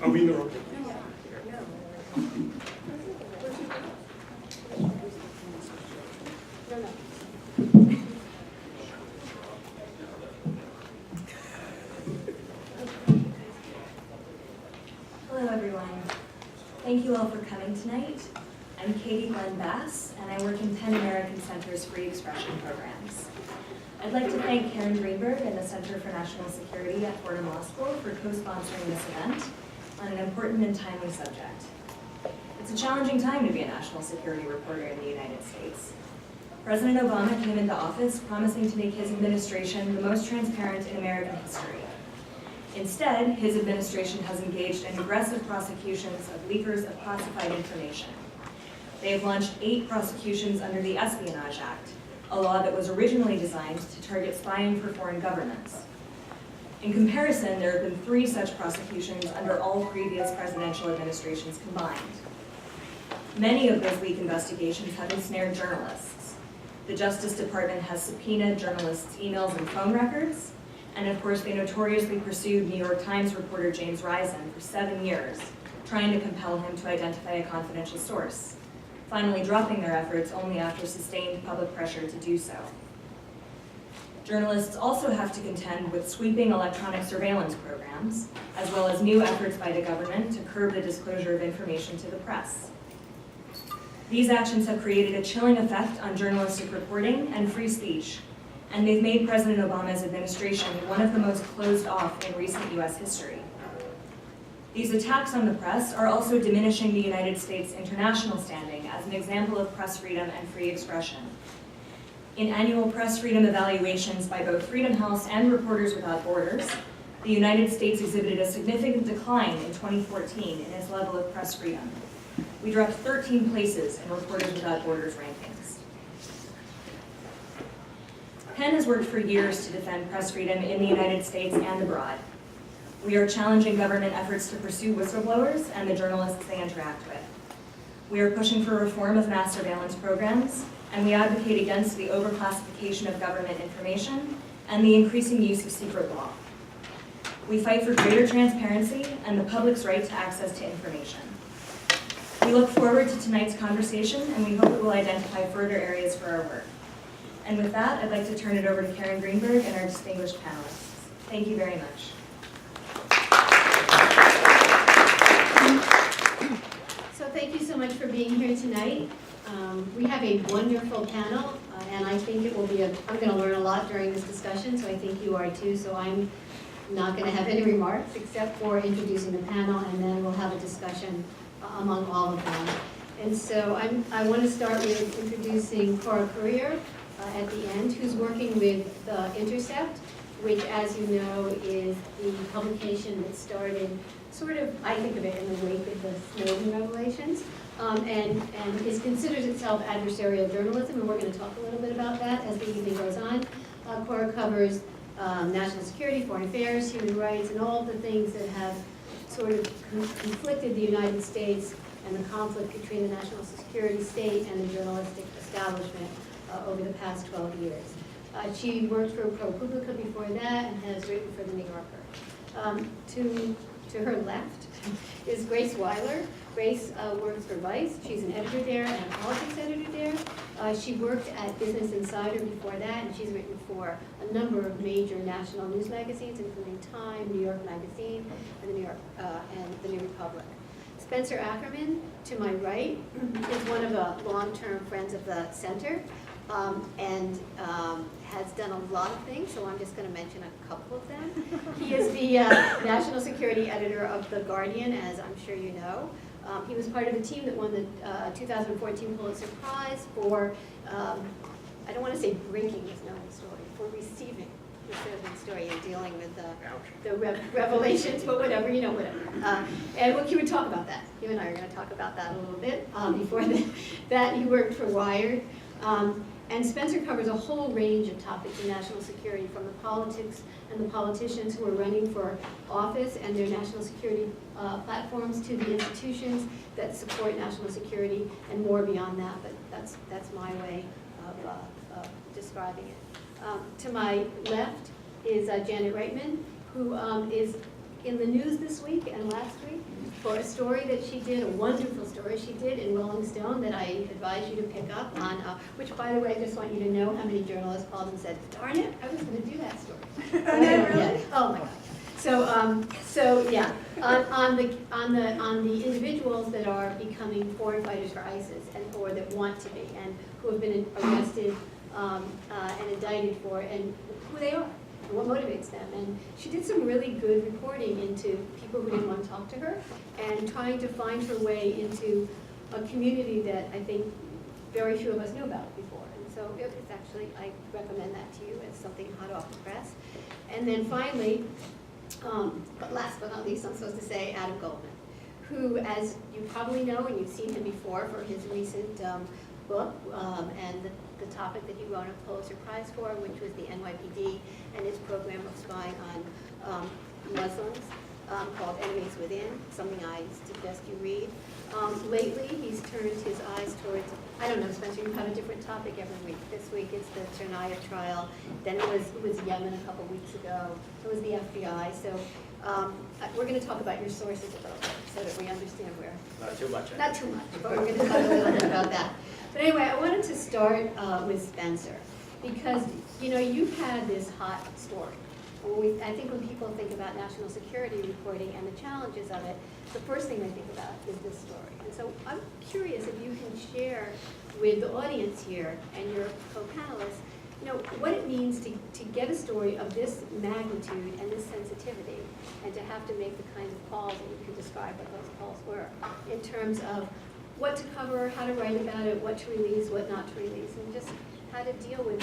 Are we interrupted? Hello, everyone. Thank you all for coming tonight. I'm Katie Glenn Bass, and I work in Penn American Center's Free Expression programs. I'd like to thank Karen Greenberg and the Center for National Security at Fordham Law School for co-sponsoring this event on an important and timely subject. It's a challenging time to be a national security reporter in the United States. President Obama came into office promising to make his administration the most transparent in American history. Instead, his administration has engaged in aggressive prosecutions of leakers of classified information. They have launched 8 prosecutions under the Espionage Act, a law that was originally designed to target spying for foreign governments. In comparison, there have been 3 such prosecutions under all previous presidential administrations combined. Many of those leak investigations have ensnared journalists. The Justice Department has subpoenaed journalists' emails and phone records, and of course they notoriously pursued New York Times reporter James Reitman for 7 years, trying to compel him to identify a confidential source, finally dropping their efforts only after sustained public pressure to do so. Journalists also have to contend with sweeping electronic surveillance programs, as well as new efforts by the government to curb the disclosure of information to the press. These actions have created a chilling effect on journalistic reporting and free speech, and they've made President Obama's administration one of the most closed off in recent US history. These attacks on the press are also diminishing the United States' international standing as an example of press freedom and free expression. In annual press freedom evaluations by both Freedom House and Reporters Without Borders, the United States exhibited a significant decline in 2014 in its level of press freedom. We dropped 13 places in Reporters Without Borders rankings. Penn has worked for years to defend press freedom in the United States and abroad. We are challenging government efforts to pursue whistleblowers and the journalists they interact with. We are pushing for reform of mass surveillance programs, and we advocate against the overclassification of government information and the increasing use of secret law. We fight for greater transparency and the public's right to access to information. We look forward to tonight's conversation, and we hope it will identify further areas for our work. And with that, I'd like to turn it over to Karen Greenberg and our distinguished panelists. Thank you very much. So thank you so much for being here tonight. We have a wonderful panel, and I think it will be I'm going to learn a lot during this discussion, so I think you are too, so I'm not going to have any remarks except for introducing the panel, and then we'll have a discussion among all of them. And so I want to start with introducing Cora Currier at the end, who's working with the Intercept, which, as you know, is the publication that started sort of, I think of it in the wake of the Snowden revelations, and considers itself adversarial journalism, and we're going to talk a little bit about that as the evening goes on. Cora covers national security, foreign affairs, human rights, and all the things that have sort of conflicted the United States and the conflict between the national security state and the journalistic establishment over the past 12 years. She worked for ProPublica before that and has written for The New Yorker. To her left is Grace Wyler. Grace works for Vice. She's an editor there and a politics editor there. She worked at Business Insider before that, and she's written for a number of major national news magazines, including Time, New York Magazine, and the New Republic. Spencer Ackerman, to my right, is one of the long-term friends of the center, and has done a lot of things, so I'm just going to mention a couple of them. He is the national security editor of The Guardian, as I'm sure you know. He was part of the team that won the 2014 Pulitzer Prize for, I don't want to say breaking the Snowden story, for receiving the Snowden story and dealing with the revelations, but whatever, you know, whatever. And look, he would talk about that. You and I are going to talk about that a little bit. Before that, he worked for Wired. And Spencer covers a whole range of topics in national security, from the politics and the politicians who are running for office and their national security platforms, to the institutions that support national security, and more beyond that, but that's my way of describing it. To my left is Janet Reitman, who is in the news this week and last week for a story that she did, a wonderful story she did in Rolling Stone that I advise you to pick up on, which, by the way, I just want you to know how many journalists called and said, darn it, I was going to do that story. Oh, no, really? Oh, my God. So yeah, on the individuals that are becoming foreign fighters for ISIS or that want to be and who have been arrested and indicted for and who they are and what motivates them. And she did some really good reporting into people who didn't want to talk to her and trying to find her way into a community that I think very few of us knew about before. And so it's actually, I recommend that to you as something hot off the press. And then finally, but last but not least, I'm supposed to say Adam Goldman, who, as you probably know, and you've seen him before for his recent book and the topic that he won a Pulitzer Prize for, which was the NYPD and its program of spying on Muslims called Enemies Within, something I suggest you read. Lately, he's turned his eyes towards, I don't know, Spencer, you have a different topic every week. This week it's the Tsarnaev trial. Then it was Yemen a couple weeks ago. It was the FBI. So we're going to talk about your sources a little bit so that we understand where. Not too much. Not too much, but we're going to talk a little bit about that. But anyway, I wanted to start with Spencer because, you know, you've had this hot story. I think when people think about national security reporting and the challenges of it, the first thing they think about is this story. And so I'm curious if you can share with the audience here and your co-panelists, you know, what it means to get a story of this magnitude and this sensitivity and to have to make the kinds of calls, and you can describe what those calls were, in terms of what to cover, how to write about it, what to release, what not to release, and just how to deal with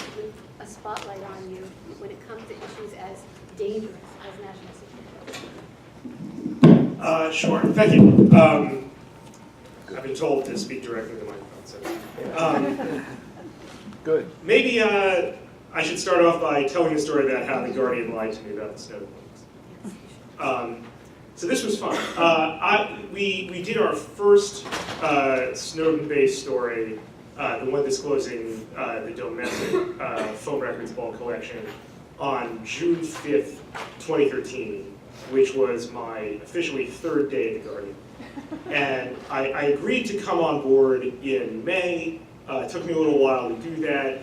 a spotlight on you when it comes to issues as dangerous as national security. Sure, thank you. I've been told to speak directly to the microphone, so. Good. Maybe I should start off by telling a story about how The Guardian lied to me about the Snowden leaks. So this was fun. We did our first Snowden-based story, the one disclosing the domestic phone records bulk collection, on June 5th, 2013, which was my officially third day at The Guardian. And I agreed to come on board in May. It took me a little while to do that.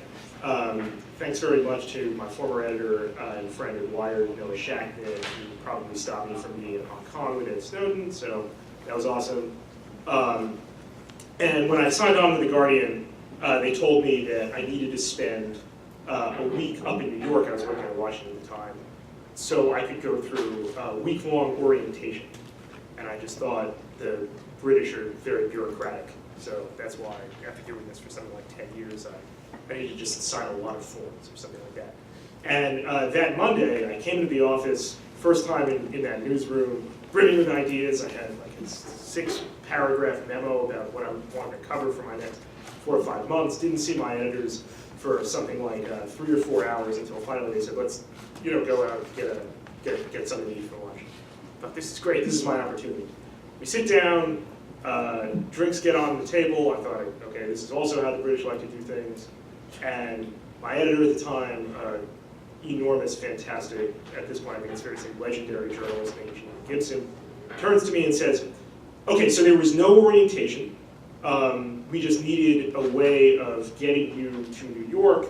Thanks very much to my former editor and friend at Wyler, Noah Shackman, who probably stopped me from being in Hong Kong with Ed Snowden, so that was awesome. And when I signed on with The Guardian, they told me that I needed to spend a week up in New York. I was working in Washington at the time, so I could go through a week-long orientation. And I just thought the British are very bureaucratic, so that's why after doing this for something like 10 years, I needed to just sign a lot of forms or something like that. And that Monday, I came to the office, first time in that newsroom, brimming with ideas. I had like a 6-paragraph memo about what I wanted to cover for my next 4 or 5 months. Didn't see my editors for something like 3 or 4 hours until finally they said, let's go out and get something to eat for lunch. But this is great, this is my opportunity. We sit down, drinks get on the table. I thought, okay, this is also how the British like to do things. And my editor at the time, enormous, fantastic, at this point I think it's fair to say legendary journalist named Gene Gibson, turns to me and says, okay, so there was no orientation. We just needed a way of getting you to New York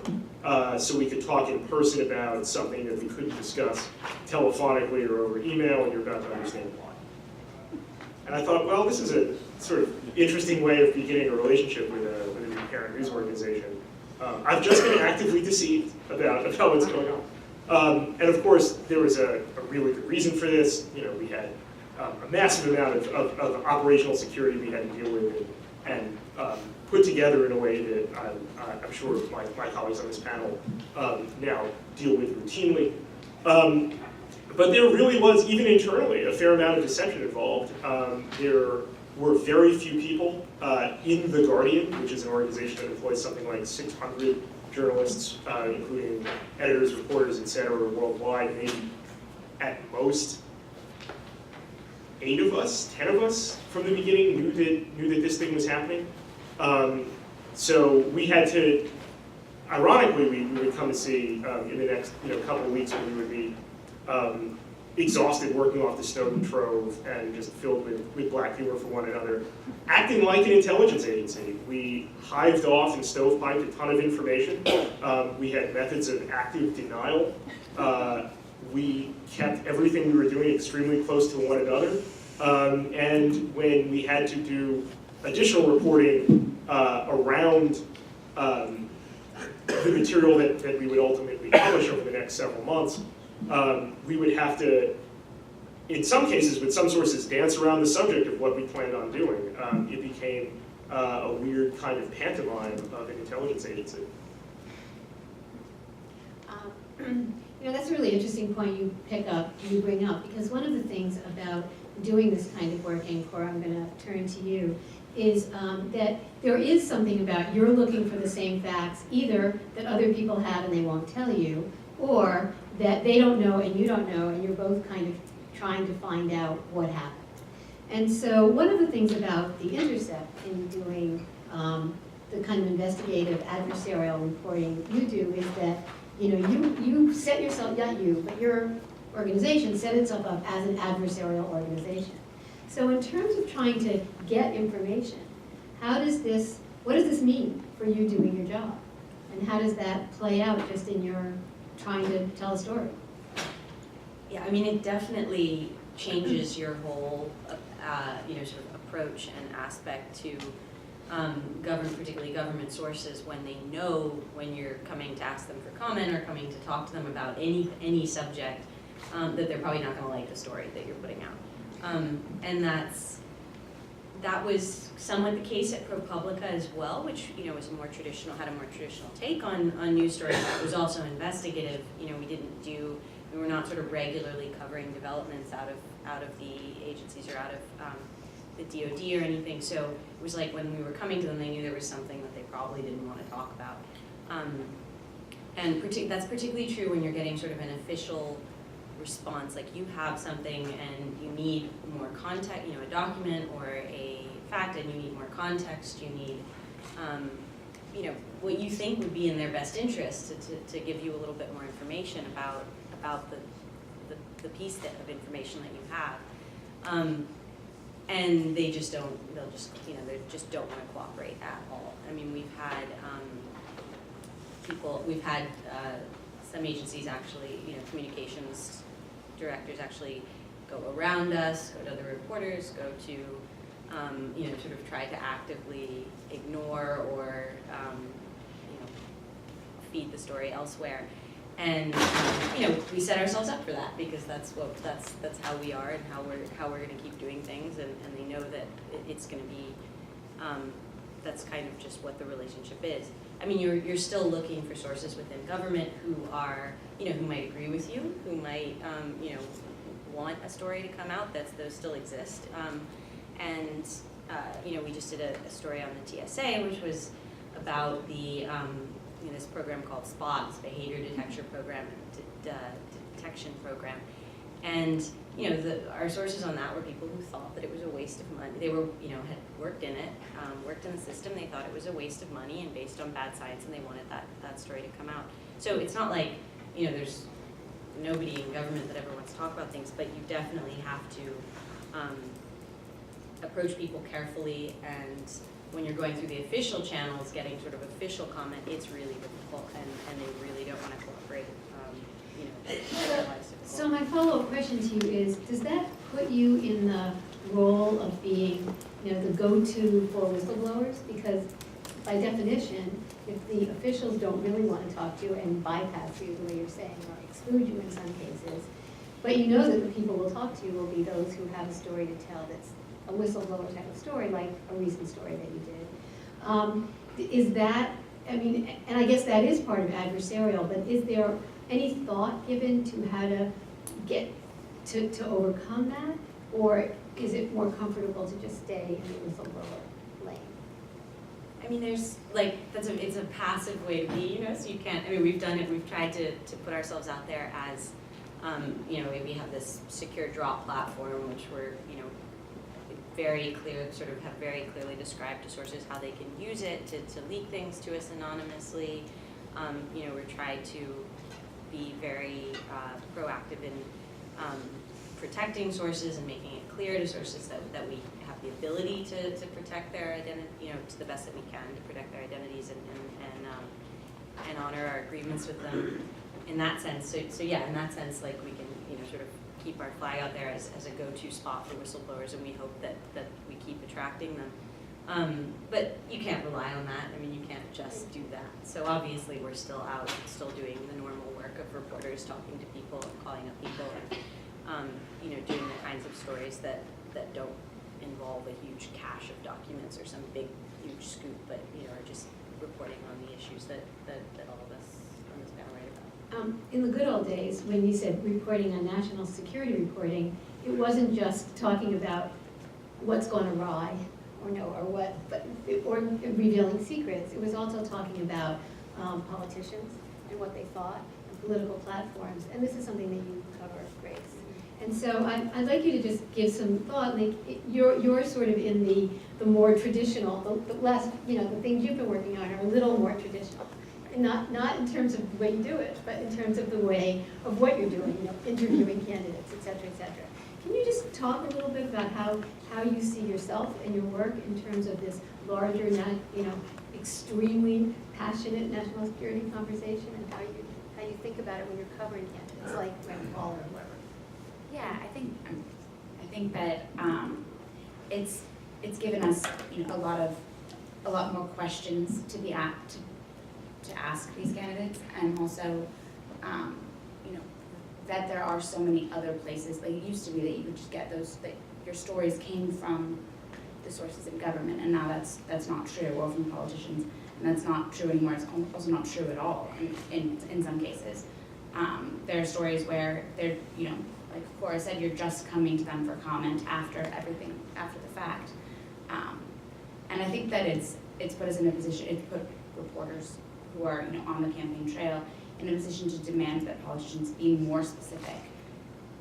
so we could talk in person about something that we couldn't discuss telephonically or over email, and you're about to understand why. And I thought, well, this is a sort of interesting way of beginning a relationship with a new parent news organization. I've just been actively deceived about what's going on. And of course, there was a really good reason for this. You know, we had a massive amount of operational security we had to deal with and put together in a way that I'm sure my colleagues on this panel now deal with routinely. But there really was, even internally, a fair amount of deception involved. There were very few people in The Guardian, which is an organization that employs something like 600 journalists, including editors, reporters, et cetera, worldwide. Maybe at most 8 of us, 10 of us from the beginning knew that this thing was happening. So we had to, ironically, we would come to see in the next couple of weeks when we would meet, exhausted working off the stone trove and just filled with black humor for one another, acting like an intelligence agency. We hived off and stovepiped a ton of information. We had methods of active denial. We kept everything we were doing extremely close to one another. And when we had to do additional reporting around the material that we would ultimately publish over the next several months, we would have to, in some cases with some sources, dance around the subject of what we planned on doing. It became a weird kind of pantomime of an intelligence agency. That's a really interesting point you bring up, because one of the things about doing this kind of work, and Cora, I'm going to turn to you, is that there is something about you're looking for the same facts, either that other people have and they won't tell you, or that they don't know and you don't know, and you're both kind of trying to find out what happened. And so one of the things about the Intercept in doing the kind of investigative adversarial reporting you do is that you set yourself, not you, but your organization set itself up as an adversarial organization. So in terms of trying to get information, what does this mean for you doing your job? And how does that play out just in your trying to tell a story? Yeah, I mean, it definitely changes your whole, sort of approach and aspect to particularly government sources when they know when you're coming to ask them for comment or coming to talk to them about any subject, that they're probably not going to like the story that you're putting out. And that was somewhat the case at ProPublica as well, which was had a more traditional take on news stories. It was also investigative. We were not sort of regularly covering developments out of the agencies or out of the DoD or anything. So it was like when we were coming to them, they knew there was something that they probably didn't want to talk about. And that's particularly true when you're getting sort of an official response, like you have something and you need more context, a document or a fact, and you need more context, you need, what you think would be in their best interest to give you a little bit more information about the piece of information that you have. And they just don't, they just don't want to cooperate at all. I mean, we've had some agencies actually, communications directors actually go around us, go to other reporters, go to, sort of try to actively ignore or, feed the story elsewhere. And we set ourselves up for that because that's how we are and how we're going to keep doing things, and they know that it's going to be that's kind of just what the relationship is. I mean, you're still looking for sources within government who are who might agree with you, who might want a story to come out. Those still exist, and we just did a story on the TSA, which was about the this program called SPOT, this Behavior Detection Program, Detection Program, and our sources on that were people who thought that it was a waste of money. They were had worked in it, worked in the system. They thought it was a waste of money and based on bad science, and they wanted that story to come out. So it's not like there's nobody in government that ever wants to talk about things, but you definitely have to approach people carefully, and when you're going through the official channels, getting sort of official comment, it's really difficult, and they really don't want to cooperate. So my follow-up question to you is, does that put you in the role of being, the go-to for whistleblowers? Because by definition, if the officials don't really want to talk to you and bypass you the way you're saying, or exclude you in some cases, but that the people will talk to you will be those who have a story to tell that's a whistleblower type of story, like a recent story that you did. Is that, and I guess that is part of adversarial, but is there any thought given to how to get to overcome that? Or is it more comfortable to just stay in the whistleblower lane? I mean, there's it's a passive way to be, so you can't, we've done it, we've tried to put ourselves out there as, we have this secure drop platform, which we're, very clearly described to sources how they can use it to leak things to us anonymously. We're trying to be very proactive in protecting sources and making it clear to sources that we have the ability to protect their identity, to the best that we can to protect their identities and honor our agreements with them in that sense. So yeah, in that sense, like we can, sort of keep our flag out there as a go-to spot for whistleblowers, and we hope that we keep attracting them. But you can't rely on that. I mean, you can't just do that. So obviously we're still out, still doing the normal work of reporters talking to people and calling up people and, doing the kinds of stories that don't involve a huge cache of documents or some big, huge scoop, but, are just reporting on the issues that all of us on this panel write about. In the good old days, when you said reporting on national security reporting, it wasn't just talking about what's gone awry or revealing secrets. It was also talking about politicians and what they thought, and political platforms, and this is something that you cover, Grace. And so I'd like you to just give some thought. Like you're sort of in the more traditional, the less, the things you've been working on are a little more traditional. And not in terms of the way you do it, but in terms of the way of what you're doing, interviewing candidates, et cetera, et cetera. Can you just talk a little bit about how you see yourself and your work in terms of this larger, extremely passionate national security conversation, and how you think about it when you're covering candidates like Rand Paul or whoever? Yeah, I think that it's given us a lot more questions to be apt to ask these candidates, and also that there are so many other places. Like it used to be that you could just get those, that your stories came from the sources in government, and now that's not true, or from politicians, and that's not true anymore. It's also not true at all in some cases. There are stories where they're, like Cora said, you're just coming to them for comment after the fact. And I think that it's put us in a position, it's put reporters who are on the campaign trail in a position to demand that politicians be more specific.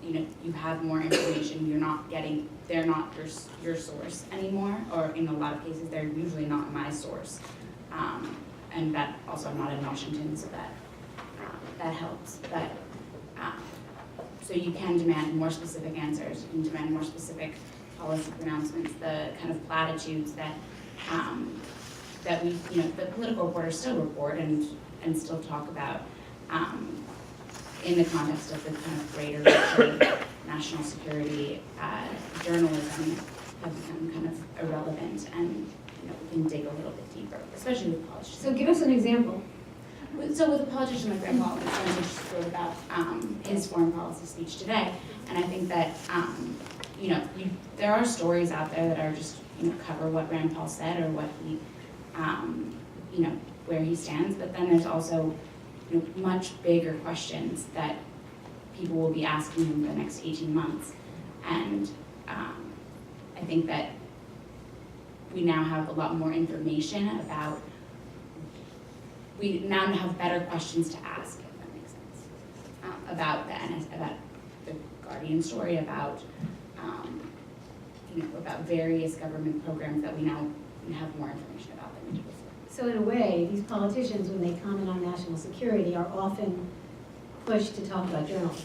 You have more information, they're not your source anymore, or in a lot of cases, they're usually not my source. And that also, I'm not in Washington, so that helps. But so you can demand more specific answers, you can demand more specific policy pronouncements, the kind of platitudes that we, the political reporters still report and still talk about in the context of the kind of greater picture, national security, journalism have become kind of irrelevant, and we can dig a little bit deeper, especially with politicians. So give us an example. So with a politician like Rand Paul, I just wrote about his foreign policy speech today, and I think that there are stories out there that are just cover what Rand Paul said or what he where he stands, but then there's also much bigger questions that people will be asking him for the next 18 months, and I think that we now have a lot more information about. We now have better questions to ask, if that makes sense, about about the Guardian story, about about various government programs that we now have more information about than we did before. So in a way, these politicians, when they comment on national security, are often pushed to talk about journalism,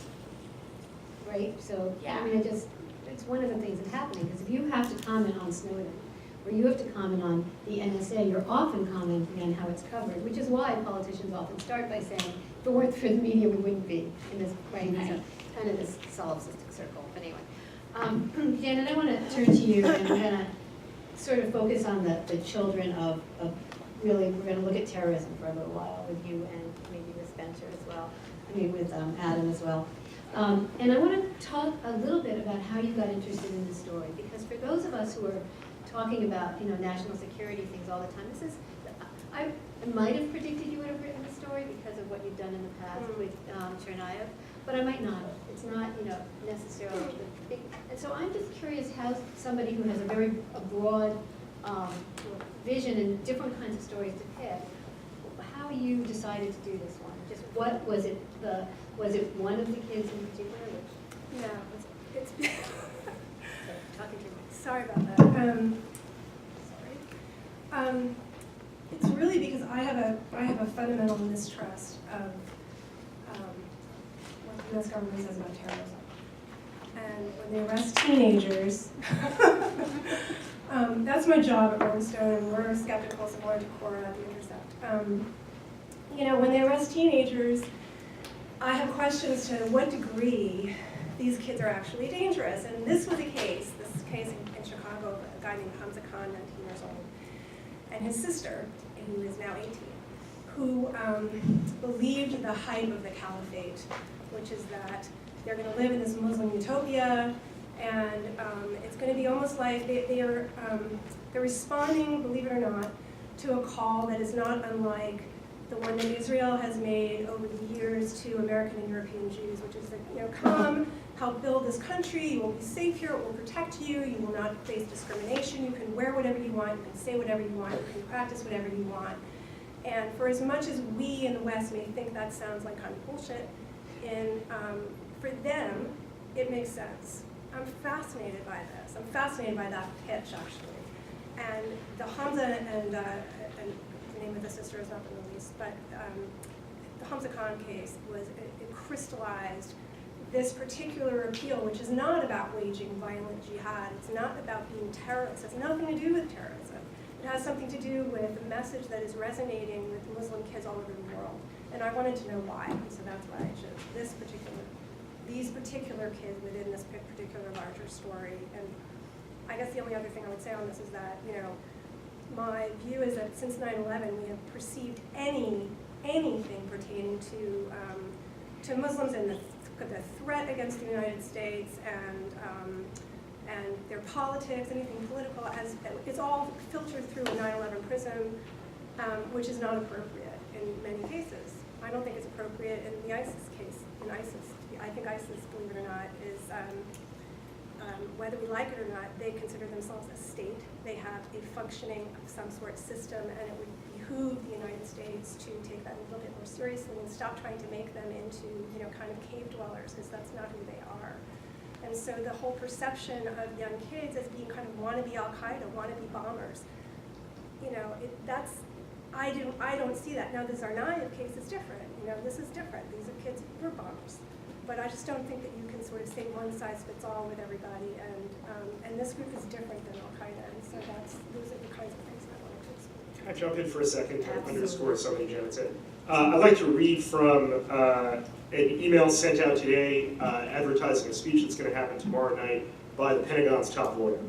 right? So Yeah. I mean, it's one of the things that's happening, because if you have to comment on Snowden, or you have to comment on the NSA, you're often commenting on how it's covered, which is why politicians often start by saying, if it weren't for the media, we wouldn't be in this, right? Right. So kind of this solipsistic circle. But anyway, Janet, I want to turn to you, and we're going to sort of focus on the children of really, we're going to look at terrorism for a little while with you, and maybe with Spencer as well, with Adam as well. And I want to talk a little bit about how you got interested in this story, because for those of us who are talking about national security things all the time, I might have predicted you would have written the story because of what you've done in the past with Chernayev, but I might not have. It's not necessarily the big. And so I'm just curious how somebody who has a broad vision and different kinds of stories to pick, how you decided to do this one. Just what was it? Was it one of the kids in particular? No, it's Talking to me. sorry about that. It's really because I have a fundamental mistrust of what the U.S. government says about terrorism, And when they arrest teenagers, that's my job at Rolling Stone, and we're skeptical, similar to Cora at the Intercept. You know, when they arrest teenagers, I have questions to what degree these kids are actually dangerous. And this was a case, in Chicago, a guy named Hamza Khan, 19 years old, and his sister, who is now 18, who believed the hype of the caliphate, which is that they're going to live in this Muslim utopia, and it's going to be almost like they're responding, believe it or not, to a call that is not unlike the one that Israel has made over the years to American and European Jews, which is that, you know, come, help build this country, you will be safe here, it will protect you, you will not face discrimination, you can wear whatever you want, you can say whatever you want, you can practice whatever you want. And for as much as we in the West may think that sounds like kind of bullshit, for them, it makes sense. I'm fascinated by this. I'm fascinated by that pitch, actually. And the Hamza and the name of the sister has not been released, but the Hamza Khan case was, it crystallized this particular appeal, which is not about waging violent jihad. It's not about being terrorists. It has nothing to do with terrorism. It has something to do with a message that is resonating with Muslim kids all over the world. And I wanted to know why, so that's why I chose these particular kids within this particular larger story. And I guess the only other thing I would say on this is that, you know, my view is that since 9/11, we have perceived anything pertaining to Muslims and the threat against the United States and their politics, anything political, as it's all filtered through a 9/11 prism, which is not appropriate in many cases. I don't think it's appropriate in the ISIS case. In ISIS, I think ISIS, believe it or not, is whether we like it or not, they consider themselves a state. They have a functioning of some sort system, and it would behoove the United States to take that a little bit more seriously and stop trying to make them into, you know, kind of cave dwellers, because that's not who they are. And so the whole perception of young kids as being kind of wannabe Al-Qaeda, wannabe bombers, you know, I don't see that. Now the Tsarnaev case is different. You know, this is different. These are kids who were bombers. But I just don't think that you can sort of say one size fits all with everybody. And this group is different than Al-Qaeda. And so those are the kinds of things I wanted to explain. Can I jump in for a second to underscore something Janet said? I'd like to read from an email sent out today advertising a speech that's going to happen tomorrow night by the Pentagon's top lawyer.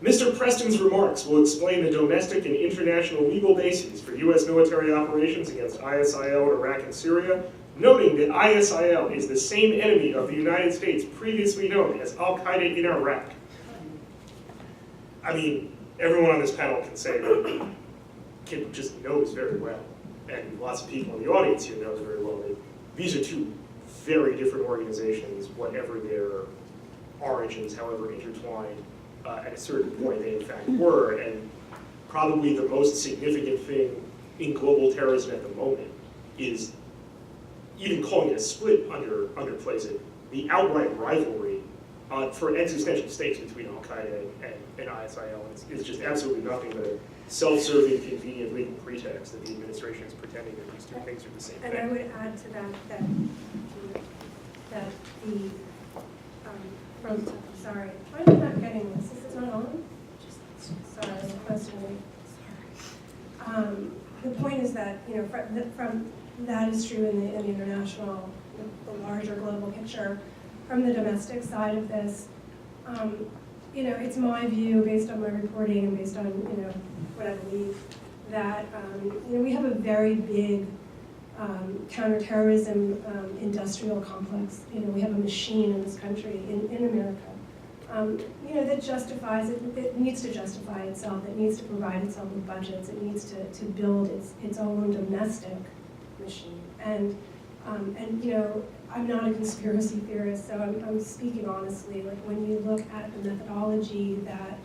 Mr. Preston's remarks will explain the domestic and international legal bases for U.S. military operations against ISIL in Iraq and Syria, noting that ISIL is the same enemy of the United States previously known as Al-Qaeda in Iraq. I mean, everyone on this panel can say that Kip just knows very well, and lots of people in the audience here know very well that these are two very different organizations, whatever their origins, however intertwined, at a certain point they in fact were. And probably the most significant thing in global terrorism at the moment is, even calling it a split underplays it, the outright rivalry for existential stakes between Al-Qaeda and ISIL. It's just absolutely nothing but a self-serving, convenient legal pretext that the administration is pretending that these two things are the same thing. And I would add to that the sorry, why am I not getting this? Is it not on? Sorry, I'm supposed to be. The point is that, you know, from that is true in the international, the larger global picture. From the domestic side of this, you know, it's my view, based on my reporting and based on, you know, what I believe, that you know, we have a very big counterterrorism industrial complex. You know, we have a machine in this country, in America, you know, that justifies it. It needs to justify itself. It needs to provide itself with budgets. It needs to build its own domestic machine. And you know, I'm not a conspiracy theorist, so I'm speaking honestly. Like, when you look at the methodology that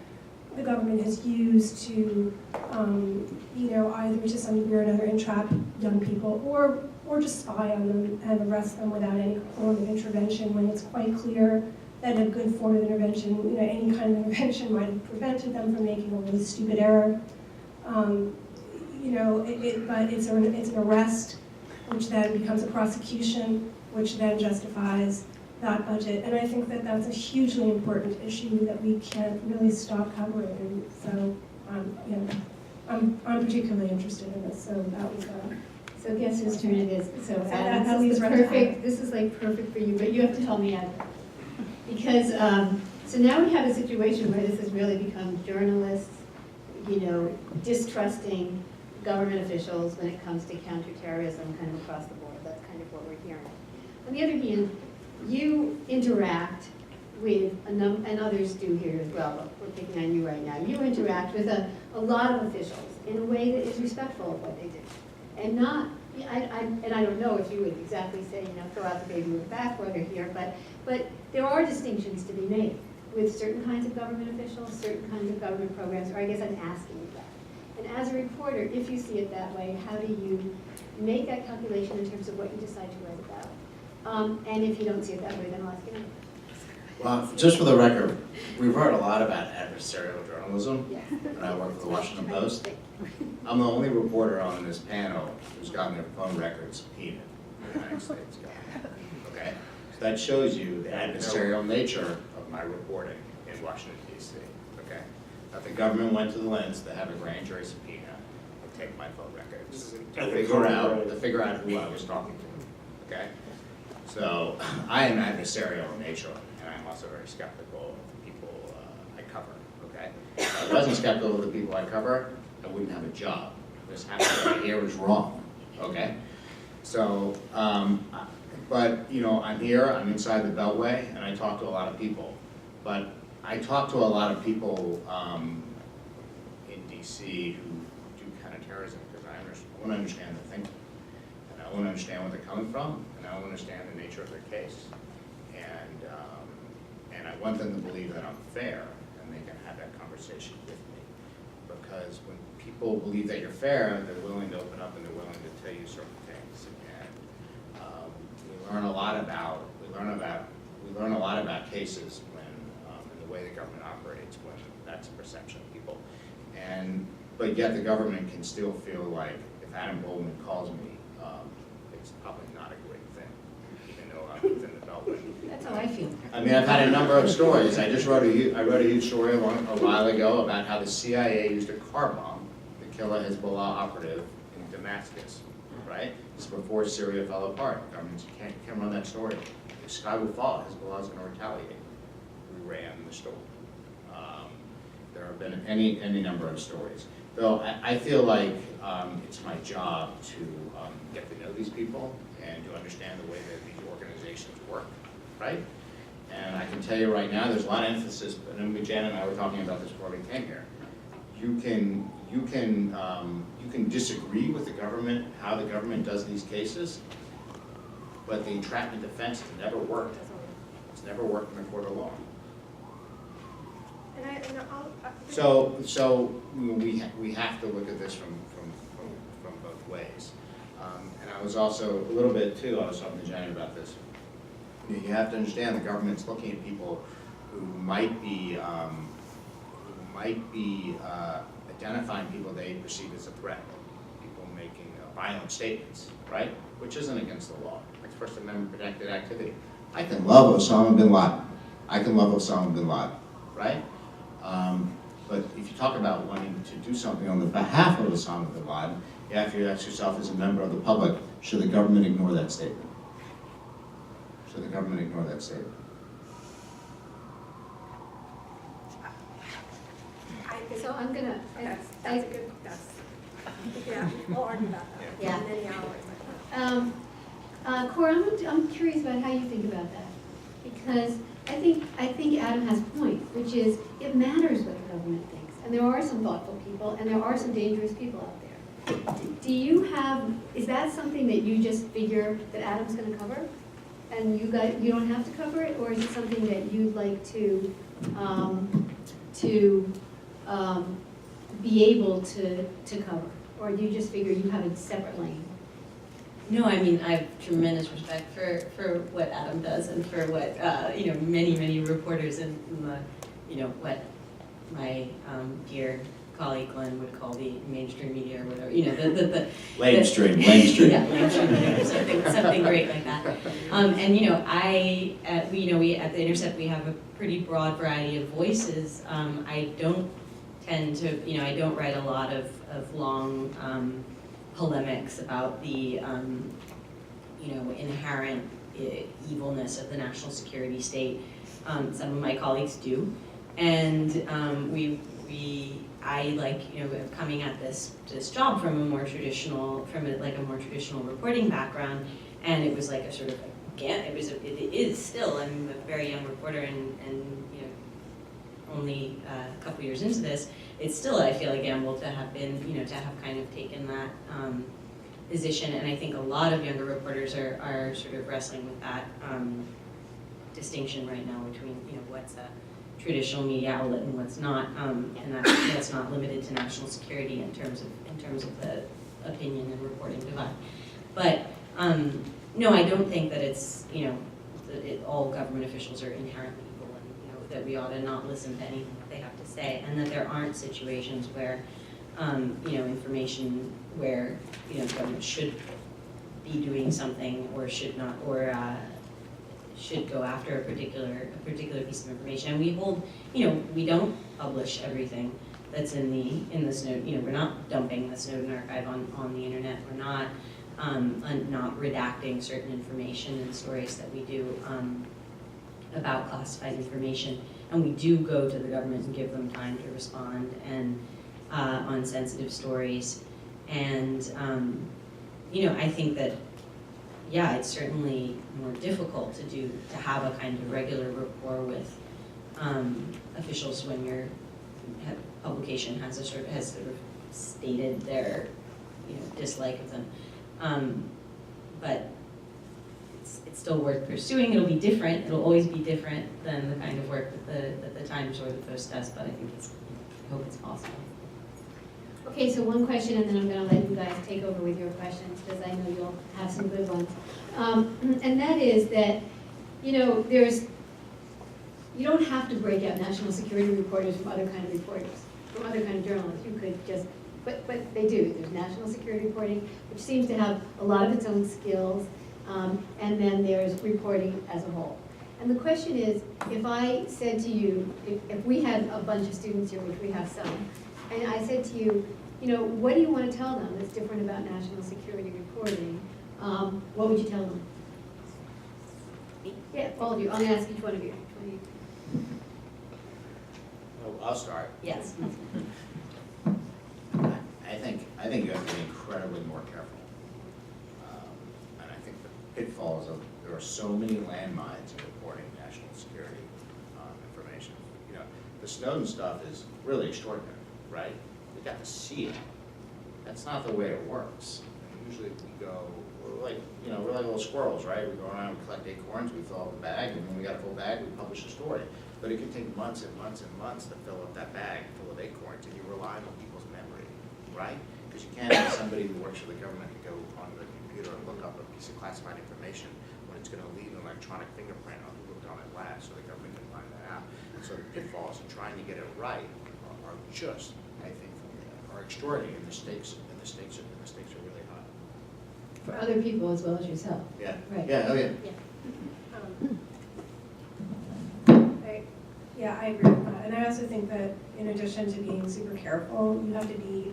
the government has used to, you know, either to some degree or another entrap young people, or just spy on them and arrest them without any form of intervention, when it's quite clear that a good form of intervention, you know, any kind of intervention might have prevented them from making a really stupid error. You know, but it's an arrest, which then becomes a prosecution, which then justifies that budget, and I think that that's a hugely important issue that we can't really stop covering, and so, you know, I'm particularly interested in this, so that was, So guess whose turn it is? So that Adam, leaves this is Red to perfect, this is like perfect for you, but you have to tell me Adam. Because, so now we have a situation where this has really become journalists, you know, distrusting government officials when it comes to counterterrorism kind of across the board. That's kind of what we're hearing. On the other hand, you interact with and others do here as well, but we're picking on you right now. You interact with a lot of officials in a way that is respectful of what they do. And not, and I don't know if you would exactly say, you know, throw out the baby with the bathwater here, but there are distinctions to be made with certain kinds of government officials, certain kinds of government programs, or I guess I'm asking you that. And as a reporter, if you see it that way, how do you make that calculation in terms of what you decide to write about? And if you don't see it that way, then I'll ask you another. Well, just for the record, we've heard a lot about adversarial journalism, Yes. and I work for the Washington Post. I'm the only reporter on this panel who's gotten their phone records subpoenaed in the United States government. Okay? So that shows you the adversarial nature of my reporting in Washington, D.C. Okay? That the government went to the lengths to have a grand jury subpoena and take my phone records to figure out who I was talking to. Okay? So I am adversarial in nature, and I'm also very skeptical of the people I cover. Okay? If I wasn't skeptical of the people I cover, I wouldn't have a job. This happening right here is wrong. Okay? So, but you know, I'm here. I'm inside the Beltway, and I talk to a lot of people. But I talk to a lot of people in D.C. who do counterterrorism because I want to understand their thinking, and I want to understand where they're coming from, and I want to understand the nature of their case, and I want them to believe that I'm fair, and they can have that conversation with me. Because when people believe that you're fair, they're willing to open up and they're willing to tell you certain things. And we learn a lot about cases when in the way the government operates, when that's a perception of people. But yet the government can still feel like if Adam Goldman calls me, it's probably not a great thing, even though I'm within the Beltway. That's how I feel. I mean, I've had a number of stories. I wrote a huge story a while ago about how the CIA used a car bomb to kill a Hezbollah operative in Damascus, right? This is before Syria fell apart. Governments can't run that story. The sky will fall. Hezbollah's going to retaliate. We ran the story. There have been any number of stories. Though I feel like it's my job to get to know these people and to understand the way that these organizations work, right? And I can tell you right now, there's a lot of emphasis, and Jan and I were talking about this before we came here. You can disagree with the government, how the government does these cases, but the entrapment defense has never worked. It's never worked in a court of law. So we have to look at this from both ways. And I was also a little bit too, I was talking to Janet about this. You have to understand the government's looking at people who might be identifying people they perceive as a threat, people making violent statements, right? Which isn't against the law. It's First Amendment protected activity. I can love Osama bin Laden. Right? But if you talk about wanting to do something on the behalf of Osama bin Laden, you have to ask yourself as a member of the public, should the government ignore that statement? Should the government ignore that statement? So I'm gonna, That's a good, yeah, we'll argue about that Yeah. for many hours. Cora, I'm curious about how you think about that. Because I think Adam has a point, which is it matters what the government thinks. And there are some thoughtful people, and there are some dangerous people out there. Do you have, is that something that you just figure that Adam's gonna cover? And you don't have to cover it, or is it something that you'd like to be able to cover? Or do you just figure you have a separate lane? No, I mean, I have tremendous respect for what Adam does and for what, many reporters and, what my dear colleague Glenn would call the mainstream media or whatever, you know, the Lamestream. yeah, mainstream media or something great like that. And you know, we at the Intercept we have a pretty broad variety of voices. I don't tend to, you know, I don't write a lot of long polemics about the you know, inherent evilness of the national security state. Some of my colleagues do, and I like, you know, coming at this job from a more traditional, like a more traditional reporting background, and it was like a sort of, again, it is still, I'm a very young reporter, and you know, only a couple years into this, it's still, I feel, a gamble to have been, you know, to have kind of taken that position, and I think a lot of younger reporters are sort of wrestling with that distinction right now between, you know, what's a traditional media outlet and what's not, and that's not limited to national security in terms of the opinion and reporting divide. But no, I don't think that it's, you know, all government officials are inherently evil, and you know, that we ought to not listen to anything that they have to say, and that there aren't situations where you know, information where, you know, government should be doing something or should not, or should go after a particular piece of information. And we hold, you know, we don't publish everything that's in the Snowden, you know, we're not dumping the Snowden archive on the internet. We're not not redacting certain information and stories that we do about classified information. And we do go to the government and give them time to respond and on sensitive stories. And you know, I think that, yeah, it's certainly more difficult to have a kind of regular rapport with officials when your publication has sort of stated their, you know, dislike of them. But it's still worth pursuing. It'll be different. It'll always be different than the kind of work that the Times or the Post does. But I think I hope it's possible. Okay, so one question, and then I'm going to let you guys take over with your questions, because I know you'll have some good ones. And that is that, you know, you don't have to break out national security reporters from other kind of reporters, from other kind of journalists. You could just, but they do. There's national security reporting, which seems to have a lot of its own skills, and then there's reporting as a whole. And the question is, if I said to you, if we had a bunch of students here, which we have some, and I said to you, you know, what do you want to tell them that's different about national security reporting? What would you tell them? Yeah, all of you. I'm going to ask each one of you. Well, I'll start. Yes. I think you have to be incredibly more careful. And I think the pitfalls of, there are so many landmines in reporting national security information. You know, the Snowden stuff is really extraordinary, right? We got to see it. That's not the way it works. Usually we go, we're like little squirrels, right? We go around, we collect acorns, we fill up a bag, and when we got a full bag, we publish a story. But it can take months and months and months to fill up that bag full of acorns, and you rely on people's memory, right? Because you can't have somebody who works for the government to go on the computer and look up a piece of classified information when it's going to leave an electronic fingerprint on who looked on it last, so the government can find that out. And so the pitfalls of trying to get it right are just, I think, are extraordinary, and the stakes are really high. For other people as well as yourself. Yeah. Right. Yeah. Oh yeah. Yeah, I agree with that. And I also think that in addition to being super careful, you have to be,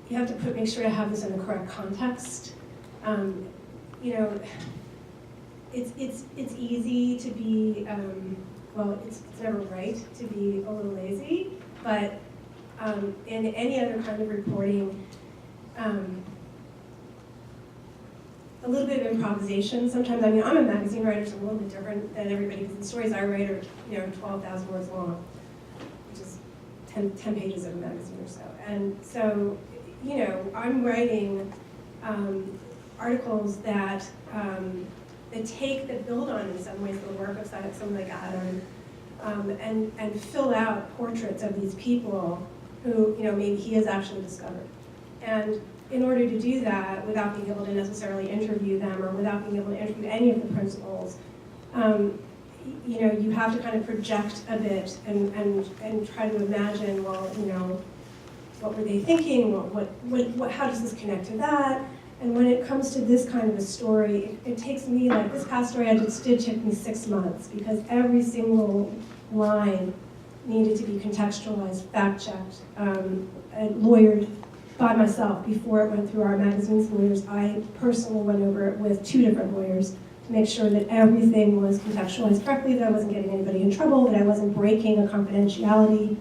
make sure to have this in the correct context. You know, it's easy to be, well, it's never right to be a little lazy, but in any other kind of reporting, a little bit of improvisation sometimes. I mean, I'm a magazine writer, so I'm a little bit different than everybody, because the stories I write are, you know, 12,000 words long, which is 10 pages of a magazine or so. And so, you know, I'm writing articles that that build on, in some ways, the work of someone like Adam, and fill out portraits of these people who, you know, maybe he has actually discovered. And in order to do that, without being able to necessarily interview them or without being able to interview any of the principals, you know, you have to kind of project a bit and try to imagine, well, you know, what were they thinking? How does this connect to that? And when it comes to this kind of a story, it takes me, like this past story did take me 6 months, because every single line needed to be contextualized, fact-checked, and lawyered by myself before it went through our magazine's lawyers. I personally went over it with 2 different lawyers to make sure that everything was contextualized correctly, that I wasn't getting anybody in trouble, that I wasn't breaking a confidentiality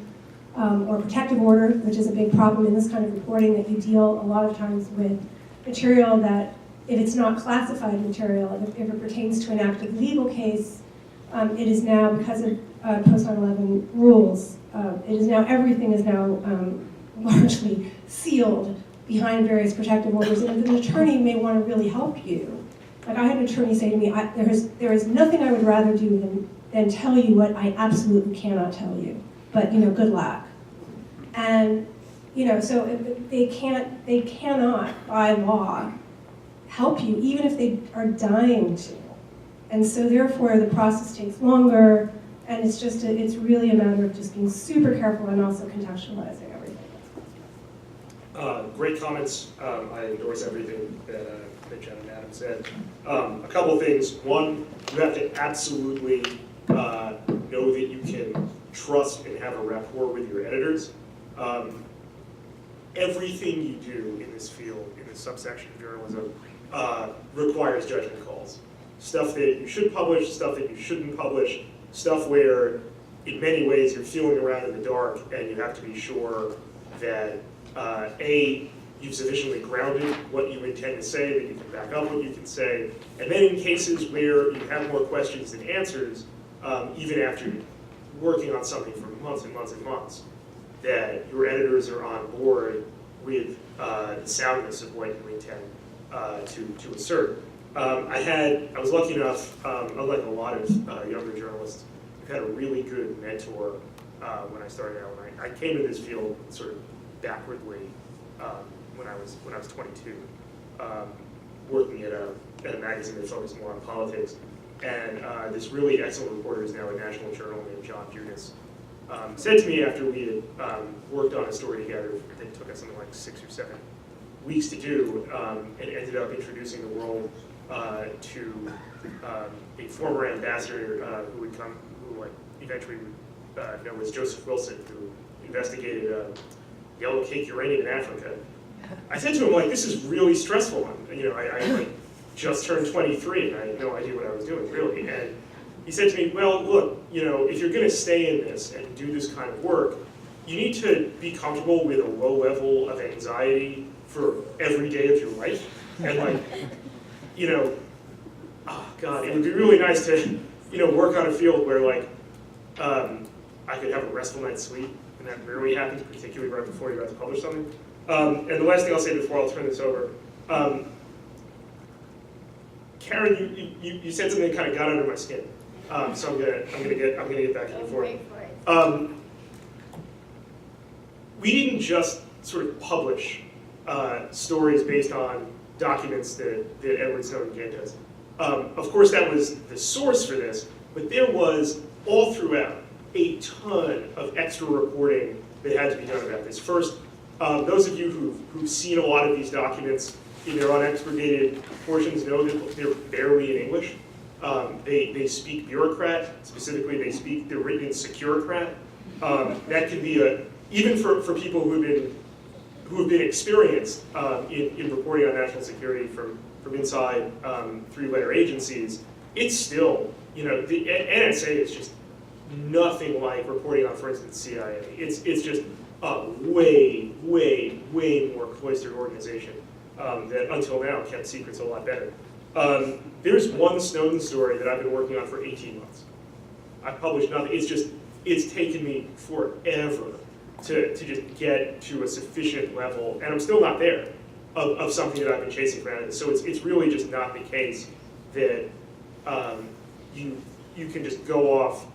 or protective order, which is a big problem in this kind of reporting, that you deal a lot of times with material that, if it's not classified material, if it pertains to an active legal case, it is now, because of post 9/11 rules, it is now, everything is now largely sealed behind various protective orders. And an attorney may want to really help you. Like, I had an attorney say to me, there is nothing I would rather do than tell you what I absolutely cannot tell you. But, you know, good luck. And, you know, so they cannot, by law, help you, even if they are dying to. And so therefore the process takes longer, and it's just, it's really a matter of just being super careful and also contextualizing everything. Great comments. I endorse everything that Jen and Adam said. A couple of things. One, you have to absolutely know that you can trust and have a rapport with your editors. Everything you do in this field, in this subsection of journalism, requires judgment calls. Stuff that you should publish, stuff that you shouldn't publish, stuff where, in many ways, you're feeling around in the dark and you have to be sure that, A, you've sufficiently grounded what you intend to say, that you can back up what you can say, and then in cases where you have more questions than answers, even after you're working on something for months and months and months, that your editors are on board with the soundness of what you intend to assert. I was lucky enough, unlike a lot of younger journalists, I've had a really good mentor when I started out. I came into this field sort of backwardly when I was 22, working at a magazine that focused more on politics. And this really excellent reporter is now a national journal named John Judas. Said to me after we had worked on a story together that took us something like 6 or 7 weeks to do, and ended up introducing the world to a former ambassador who would come, who eventually would know was Joseph Wilson, who investigated yellow cake uranium in Africa. I said to him, like, this is really stressful. I just turned 23 and I had no idea what I was doing, really. And he said to me, well, look, if you're going to stay in this and do this kind of work, you need to be comfortable with a low level of anxiety for every day of your life. And oh God, it would be really nice to, work on a field where I could have a restful night's sleep, and that rarely happens, particularly right before you're about to publish something. And the last thing I'll say before I'll turn this over, Karen, you said something that kind of got under my skin, so I'm gonna get back to you for it. We didn't just sort of publish stories based on documents that Edward Snowden gave us. Of course, that was the source for this, but there was all throughout a ton of extra reporting that had to be done about this. First, those of you who've seen a lot of these documents in their unexpurgated portions know that they're barely in English. They speak bureaucrat, specifically they're written in securecrat. That can be even for people who have been experienced in reporting on national security from inside 3-letter agencies, it's still, the NSA is just nothing like reporting on, for instance, CIA. It's just a way, way, way more cloistered organization that until now kept secrets a lot better. There's one Snowden story that I've been working on for 18 months. I've published nothing. It's taken me forever to just get to a sufficient level, and I'm still not there, of something that I've been chasing for analysis. So it's really just not the case that you can just go off,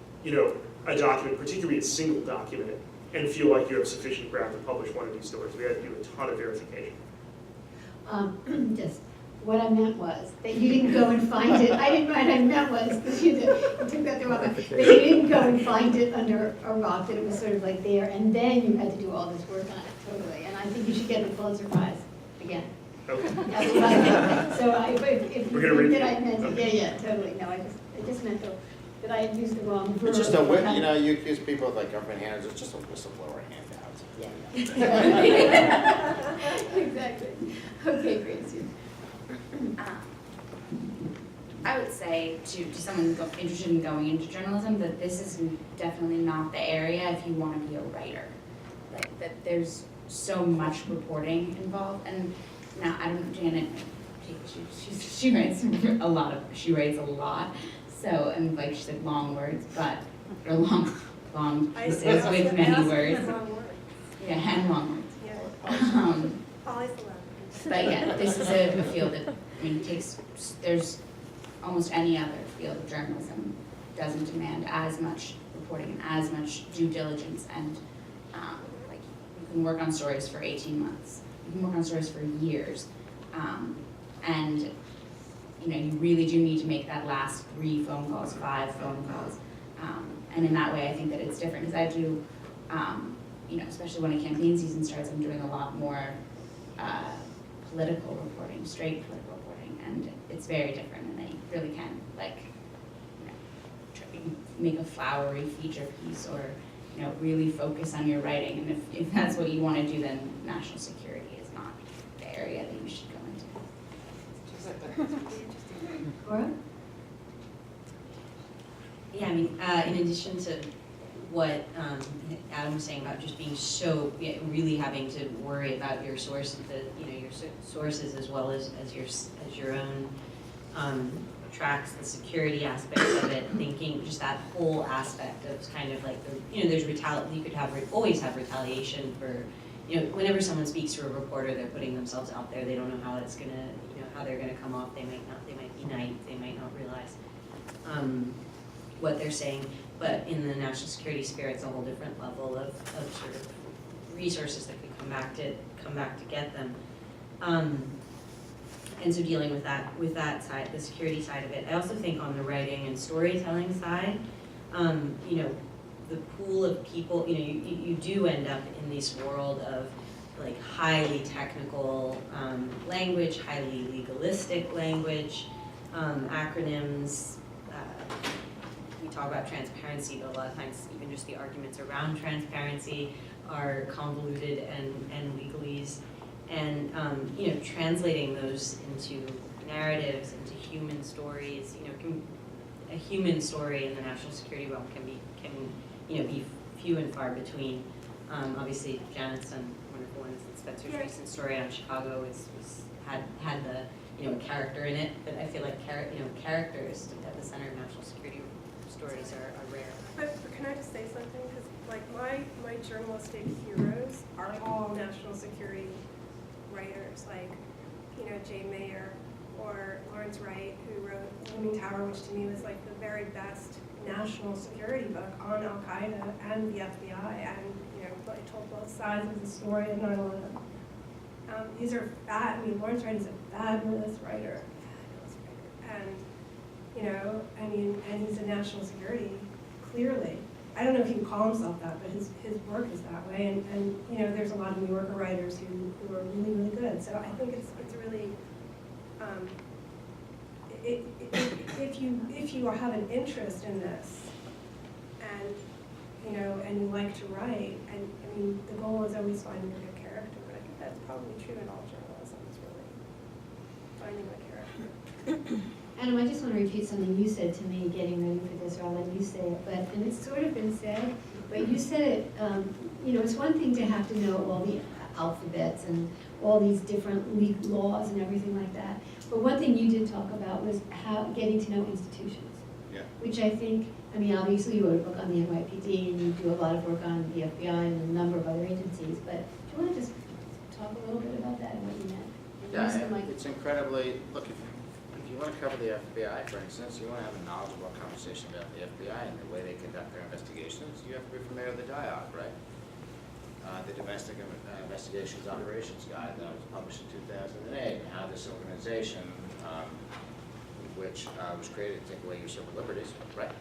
a document, particularly a single document, and feel like you have sufficient ground to publish one of these stories. We had to do a ton of verification. Just what I meant was that you didn't go and find it. I didn't, what I meant was, because you took that the wrong way, that you didn't go and find it under a rock, that it was sort of like there, and then you had to do all this work on it, totally. And I think you should get the Pulitzer Prize again. Okay. That's what I meant. So if you We're gonna think read that I it. meant it, Okay. yeah, totally. No, I just meant that I had used the wrong verb. It's just a, you know, you accuse people of like government handouts, it's just a whistleblower handout. Exactly. Okay, great, Susan. I would say to someone interested in going into journalism that this is definitely not the area if you want to be a writer. Like that there's so much reporting involved, and now I don't know, Janet, she writes a lot. She writes a lot, so and like she said long words, but or long I essays with many asked words. for long words. Yeah, and long words. Yeah. Polly's the love. But yeah, this is a field that, I mean, there's almost any other field of journalism doesn't demand as much reporting and as much due diligence, and like you can work on stories for 18 months, you can work on stories for years, and you know, you really do need to make that last 3 phone calls, 5 phone calls, and in that way I think that it's different, because I do, you know, especially when a campaign season starts, I'm doing a lot more political reporting, straight political reporting, and it's very different, and they really can, like, you know, make a flowery feature piece, or, you know, really focus on your writing, and if that's what you want to do, then national security is not the area that you should go into. Cora? Yeah, I mean, in addition to what Adam was saying about just being so, really having to worry about your sources, your sources as well as your own tracks, the security aspects of it, thinking just that whole aspect of kind of like there's you could always have retaliation for, whenever someone speaks to a reporter, they're putting themselves out there. They don't know how it's gonna, how they're gonna come off. They might be naive. They might not realize what they're saying. But in the national security sphere, it's a whole different level of sort of resources that could come back to get them. And so dealing with that side, the security side of it. I also think on the writing and storytelling side, the pool of people, you do end up in this world of like highly technical language, highly legalistic language, acronyms. We talk about transparency, but a lot of times even just the arguments around transparency are convoluted and legalese. And translating those into narratives, into human stories, a human story in the national security realm can be few and far between. Obviously, Janet's done wonderful ones, and Spencer's recent story on Chicago had the a character in it, but I feel like characters at the center of national security stories are rare. But can I just say something? Because like my journalistic heroes are all national security writers, like Jay Mayer or Lawrence Wright, who wrote Looming Tower, which to me was like the very best national security book on Al Qaeda and the FBI, and it told both sides of the story of 9/11. These are Lawrence Wright is a fabulous writer, and and he's a national security, clearly. I don't know if he would call himself that, but his work is that way, and there's a lot of New Yorker writers who are really, really good. So I think it's really, if you have an interest in this, and and you like to write, and the goal is always finding a good character. But I think that's probably true in all journalism. It's really finding a character. Adam, I just want to repeat something you said to me getting ready for this, or I'll let you say it, and it's sort of been said, but you said it, it's one thing to have to know all the alphabets and all these different laws and everything like that, but one thing you did talk about was getting to know institutions. Yeah. Which I think, obviously you wrote a book on the NYPD and you do a lot of work on the FBI and a number of other agencies, but do you want to just talk a little bit about that and what you meant? Yeah, it's incredibly, look, if you want to cover the FBI, for instance, you want to have a knowledgeable conversation about the FBI and the way they conduct their investigations, you have to be familiar with the dialogue, right? the Domestic Investigations Operations Guide that was published in 2008, and how this organization, which was created to take away your civil liberties, right,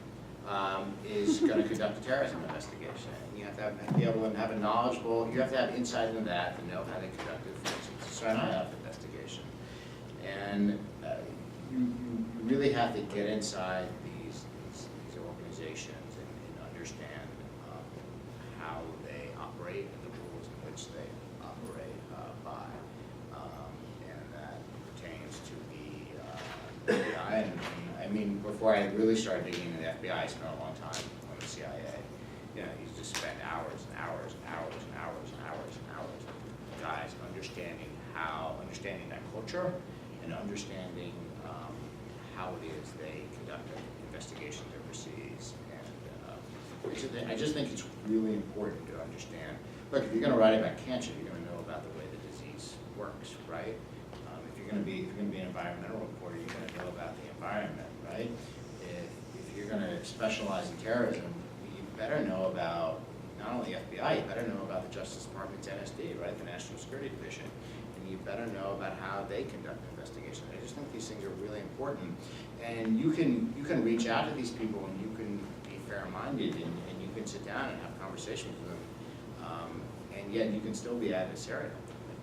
is going to conduct a terrorism investigation. And you have to be able to have a knowledgeable, you have to have insight into that to know how they conduct it, for instance, a CERN-IOP investigation. And you really have to get inside these organizations and understand how they operate and the rules in which they operate by. And that pertains to the FBI. And I mean, before I really started digging into the FBI, I spent a long time on the CIA. You know, you just spend hours and hours and hours and hours and hours and hours with guys understanding that culture and understanding how it is they conduct investigations overseas. And I just think it's really important to understand. Look, if you're going to write about cancer, you're going to know about the way the disease works, right? If you're going to be an environmental reporter, you're going to know about the environment, right? If you're going to specialize in terrorism, you better know about not only FBI, you better know about the Justice Department's NSD, right, the National Security Division, and you better know about how they conduct investigations. I just think these things are really important, and you can reach out to these people, and you can be fair-minded, and you can sit down and have conversations with them, and yet you can still be adversarial.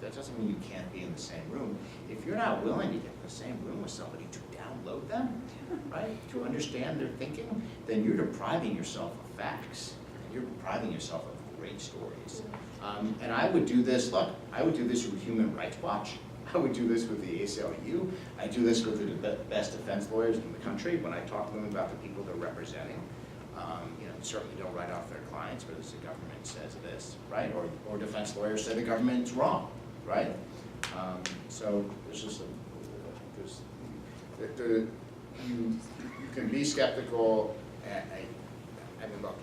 That doesn't mean you can't be in the same room. If you're not willing to get in the same room with somebody to download them, right, to understand their thinking, then you're depriving yourself of facts. You're depriving yourself of great stories. And I would do this, look, I would do this with Human Rights Watch. I would do this with the ACLU. I do this with the best defense lawyers in the country when I talk to them about the people they're representing. You know, certainly don't write off their clients because the government says this, right? Or defense lawyers say the government's wrong, right? So there's just you can be skeptical. I mean, look,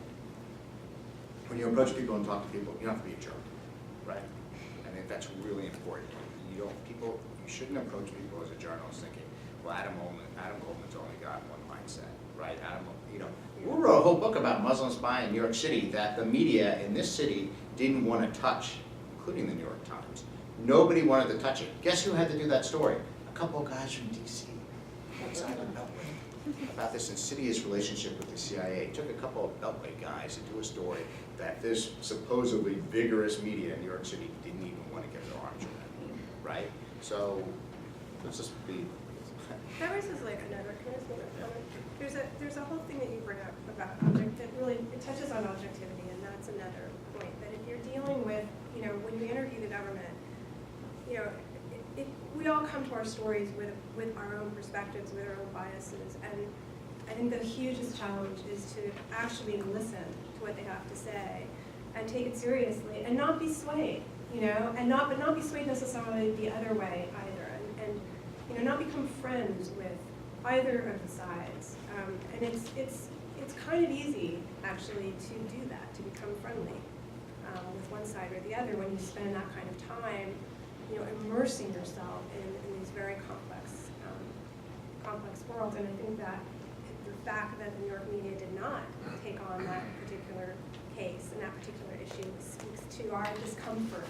when you approach people and talk to people, you don't have to be a jerk, right? I think that's really important. You shouldn't approach people as a journalist thinking, well, Adam Goldman's only got one mindset, right? We wrote a whole book about Muslim spy in New York City that the media in this city didn't want to touch, including the New York Times. Nobody wanted to touch it. Guess who had to do that story? A couple of guys from DC, outside of Beltway, about this insidious relationship with the CIA. It took a couple of Beltway guys to do a story that this supposedly vigorous media in New York City didn't even want to get their arms around, right? So let's just be. That raises like another, can I just make a comment? There's a whole thing that you bring up about that really, it touches on objectivity, and that's another point, that if you're dealing with, you know, when you interview the government, you know, we all come to our stories with our own perspectives, with our own biases, and I think the hugest challenge is to actually listen to what they have to say and take it seriously and not be swayed, you know, but not be swayed necessarily the other way either, and you know, not become friends with either of the sides. And it's kind of easy actually to do that, to become friendly with one side or the other when you spend that kind of time, you know, immersing yourself in these very complex worlds. And I think that the fact that the New York media did not take on that particular case and that particular issue speaks to our discomfort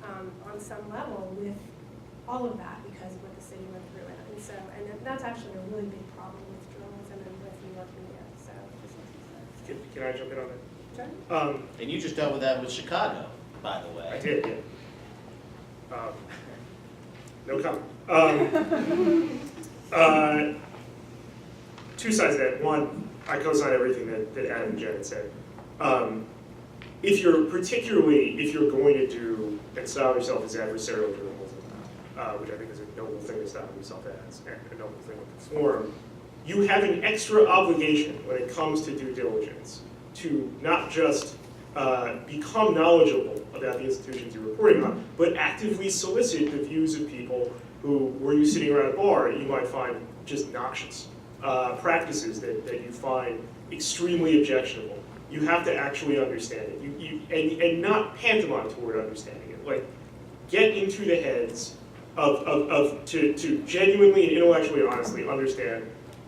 on some level with all of that because of what the city went through. And that's actually a really big problem with journalism and with New York media. So Can I jump in on that? Sure. And you just dealt with that with Chicago, by the way. I did, yeah. No comment. Two sides of that. One, I co-sign everything that Adam and Janet said. If you're going to do and style yourself as adversarial journalism, which I think is a noble thing to style yourself as, and a noble thing with this forum, you have an extra obligation when it comes to due diligence to not just become knowledgeable about the institutions you're reporting on, but actively solicit the views of people who, were you sitting around a bar, you might find just noxious practices that you find extremely objectionable. You have to actually understand it, and not pantomime toward understanding it. Like, get into the heads to genuinely and intellectually and honestly understand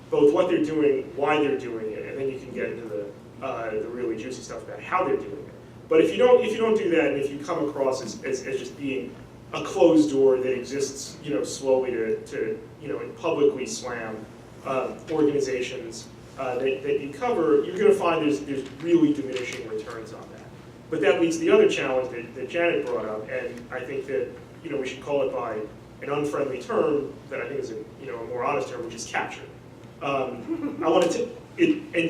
both what they're doing, why they're doing it, and then you can get into the really juicy stuff about how they're doing it. But if you don't do that, and if you come across as just being a closed door that exists, slowly to publicly slam organizations that you cover, you're going to find there's really diminishing returns on that. But that leads to the other challenge that Janet brought up, and I think that we should call it by an unfriendly term that I think is a more honest term, which is capture. And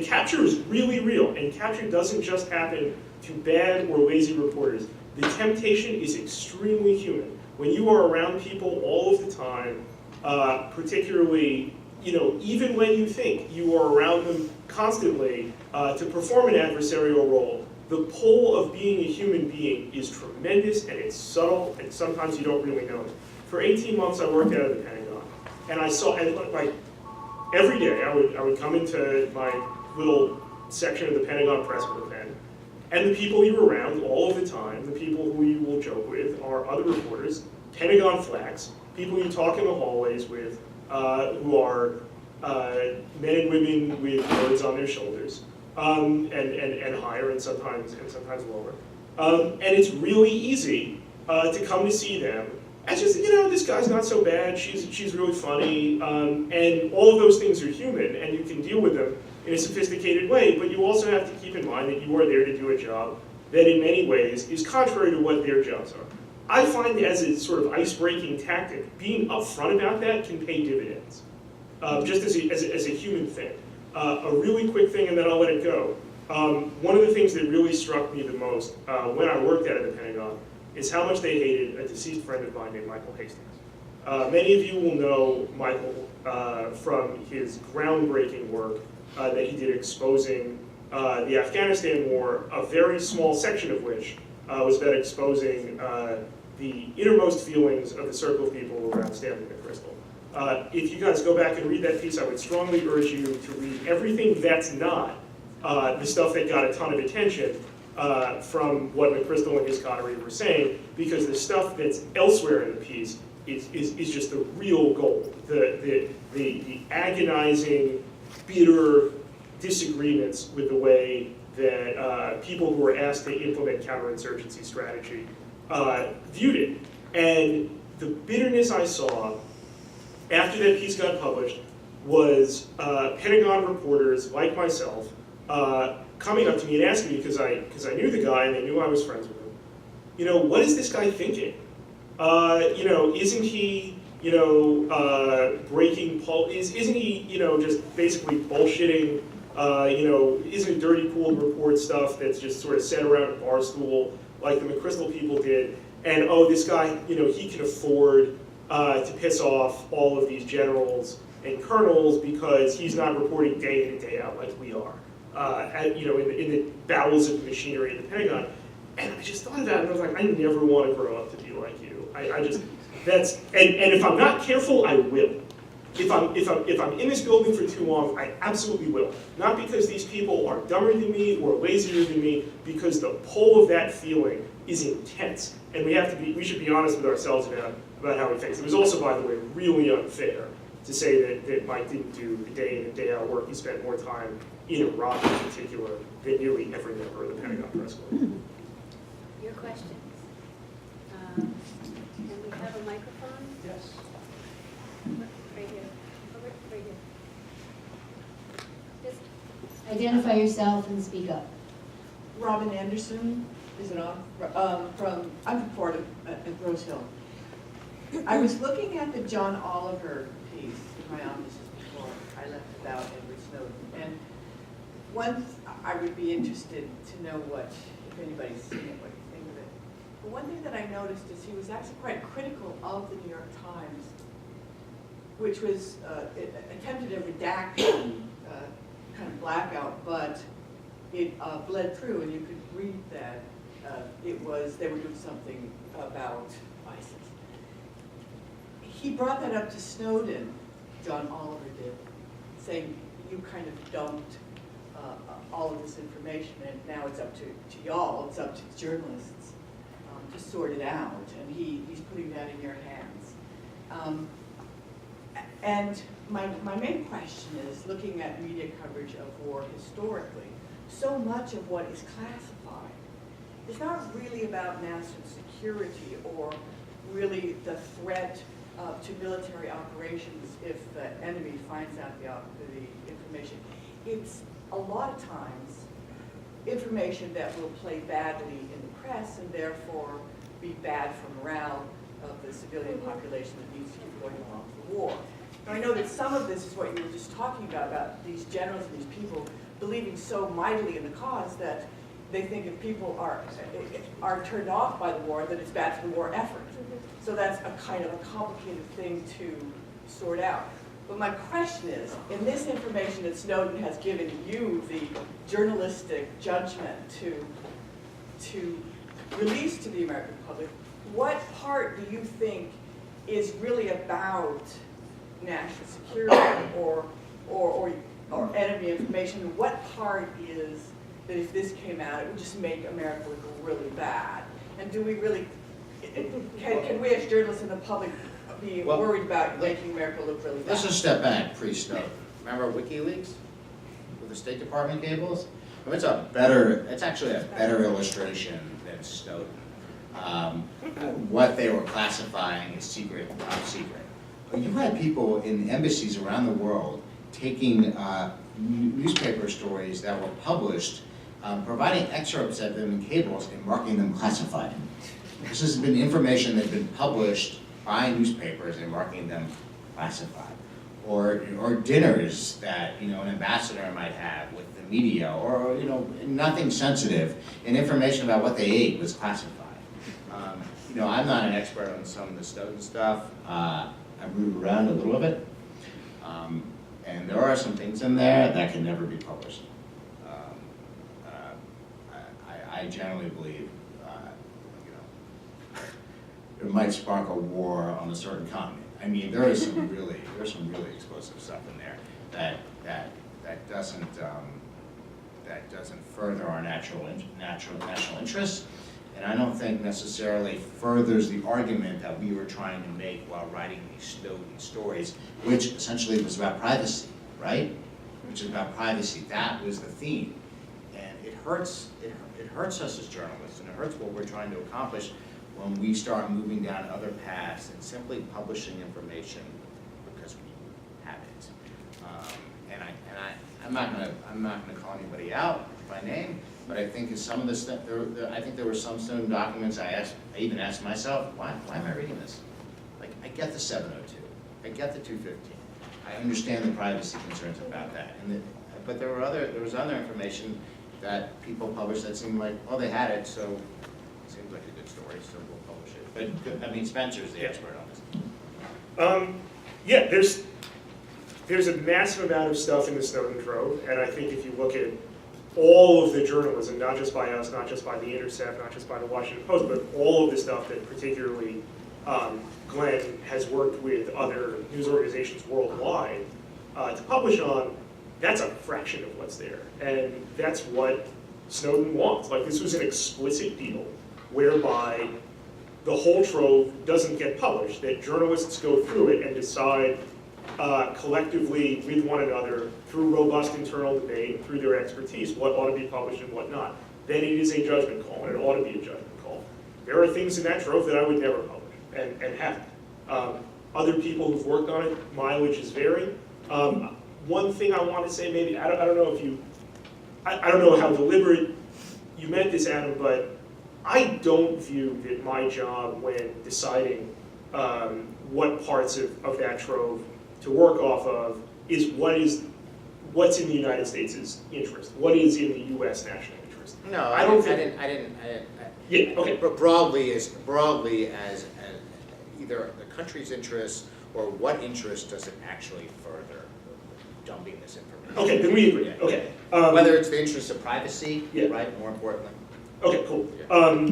capture is really real, and capture doesn't just happen to bad or lazy reporters. The temptation is extremely human. When you are around people all of the time, particularly, even when you think you are around them constantly to perform an adversarial role, the pull of being a human being is tremendous, and it's subtle, and sometimes you don't really know it. For 18 months, I worked out of the Pentagon, and I saw, and like every day, I would come into my little section of the Pentagon press with a pen, and the people you're around all of the time, the people who you will joke with, are other reporters, Pentagon flags, people you talk in the hallways with, who are men and women with birds on their shoulders, and higher and sometimes lower. And it's really easy to come to see them. And just, this guy's not so bad, she's really funny, and all of those things are human, and you can deal with them in a sophisticated way, but you also have to keep in mind that you are there to do a job that in many ways is contrary to what their jobs are. I find as a sort of ice-breaking tactic, being upfront about that can pay dividends, just as a human thing. A really quick thing, and then I'll let it go. One of the things that really struck me the most when I worked out of the Pentagon is how much they hated a deceased friend of mine named Michael Hastings. Many of you will know Michael from his groundbreaking work that he did exposing the Afghanistan war, a very small section of which was about exposing the innermost feelings of the circle of people around Stanley McChrystal. If you guys go back and read that piece, I would strongly urge you to read everything that's not the stuff that got a ton of attention from what McChrystal and his coterie were saying, because the stuff that's elsewhere in the piece is just the real gold. The agonizing, bitter disagreements with the way that people who were asked to implement counterinsurgency strategy viewed it. And the bitterness I saw after that piece got published was Pentagon reporters like myself coming up to me and asking me, because I knew the guy and they knew I was friends with him, what is this guy thinking? Isn't he, breaking, isn't he, just basically bullshitting, isn't it dirty pool report stuff that's just sort of sat around a bar stool like the McChrystal people did, and this guy, he can afford to piss off all of these generals and colonels because he's not reporting day in and day out like we are, in the bowels of the machinery of the Pentagon. And I just thought of that and I was like, I never want to grow up to be like you. And if I'm not careful, I will. If I'm in this building for too long, I absolutely will. Not because these people are dumber than me or lazier than me, because the pull of that feeling is intense. And we should be honest with ourselves about how we think. It was also, by the way, really unfair to say that Mike didn't do the day in and day out work. He spent more time in Iraq in particular than nearly every member of the Pentagon press corps. Your questions? Can we have a microphone? Yes. Right here. Right here. Just identify yourself and speak up. Robin Anderson, is it on? I'm from Florida, at Rose Hill. I was looking at the John Oliver piece in my office before I left about Edward Snowden. And I would be interested to know if anybody's seen it, what you think of it. But one thing that I noticed is he was actually quite critical of the New York Times, which was it attempted a redaction, kind of blackout, but it bled through, and you could read that they were doing something about ISIS. He brought that up to Snowden, John Oliver did, saying you kind of dumped all of this information, and now it's up to y'all, it's up to journalists to sort it out, and he's putting that in your hands. And my main question is, looking at media coverage of war historically, so much of what is classified it's not really about national security or really the threat to military operations if the enemy finds out the information. It's a lot of times information that will play badly in the press and therefore be bad for morale of the civilian population that needs to keep going along with the war. Now I know that some of this is what you were just talking about these generals and these people believing so mightily in the cause that they think if people are turned off by the war, that it's bad for the war effort. So that's a kind of a complicated thing to sort out. But my question is, in this information that Snowden has given you the journalistic judgment to release to the American public, what part do you think is really about national security or enemy information? What part is that if this came out, it would just make America look really bad? And do we really, can we as journalists and the public be worried about making America look really bad? Let's just step back pre-Snowden. Remember WikiLeaks with the State Department cables? Well, it's actually a better illustration than Snowden. What they were classifying as secret, top secret. You had people in embassies around the world taking newspaper stories that were published, providing excerpts of them in cables and marking them classified. This has been information that's been published by newspapers and marking them classified. Or dinners that an ambassador might have with the media, or nothing sensitive, and information about what they ate was classified. I'm not an expert on some of the Snowden stuff. I've moved around a little bit, and there are some things in there that can never be published. I generally believe it might spark a war on a certain continent. I mean, there's some really explosive stuff in there that doesn't further our national interests, and I don't think necessarily furthers the argument that we were trying to make while writing these Snowden stories, which essentially was about privacy, right? Which is about privacy. That was the theme, and it hurts us as journalists, and it hurts what we're trying to accomplish when we start moving down other paths and simply publishing information because we have it. I'm not gonna call anybody out by name, but I think some of this stuff. I think there were some Snowden documents. I even asked myself, why am I reading this? Like, I get the 702, I get the 215, I understand the privacy concerns about that, but there was other information that people published that seemed like, well, they had it, so it seems like a good story, so we'll publish it. But I mean, Spencer's the expert on this. Yeah, there's a massive amount of stuff in the Snowden trove, and I think if you look at all of the journalism, not just by us, not just by the Intercept, not just by the Washington Post, but all of the stuff that particularly Glenn has worked with other news organizations worldwide to publish on, that's a fraction of what's there. And that's what Snowden wants. Like, this was an explicit deal whereby the whole trove doesn't get published, that journalists go through it and decide collectively with one another through robust internal debate, through their expertise, what ought to be published and what not. Then it is a judgment call, and it ought to be a judgment call. There are things in that trove that I would never publish, and haven't. Other people who've worked on it, mileages vary. One thing I want to say, maybe, I don't know if I don't know how deliberate you meant this, Adam, but I don't view that my job when deciding what parts of that trove to work off of is what's in the United States' interest, what is in the U.S. national interest. No, I didn't. Yeah, okay. But broadly as either the country's interest or what interest does it actually further dumping this information? Okay, then we agree. Yeah. Okay. Whether it's the interest of privacy, yeah. right? More importantly. Okay, cool. Yeah.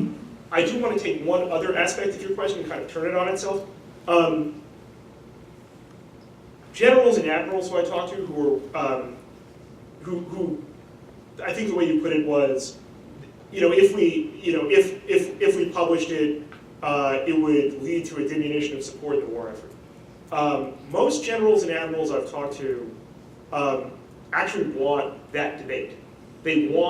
I do want to take one other aspect of your question and kind of turn it on itself. Generals and admirals who I talked to who I think the way you put it was, if we published it, it would lead to a diminution of support in the war effort. Most generals and admirals I've talked to actually want that debate. They want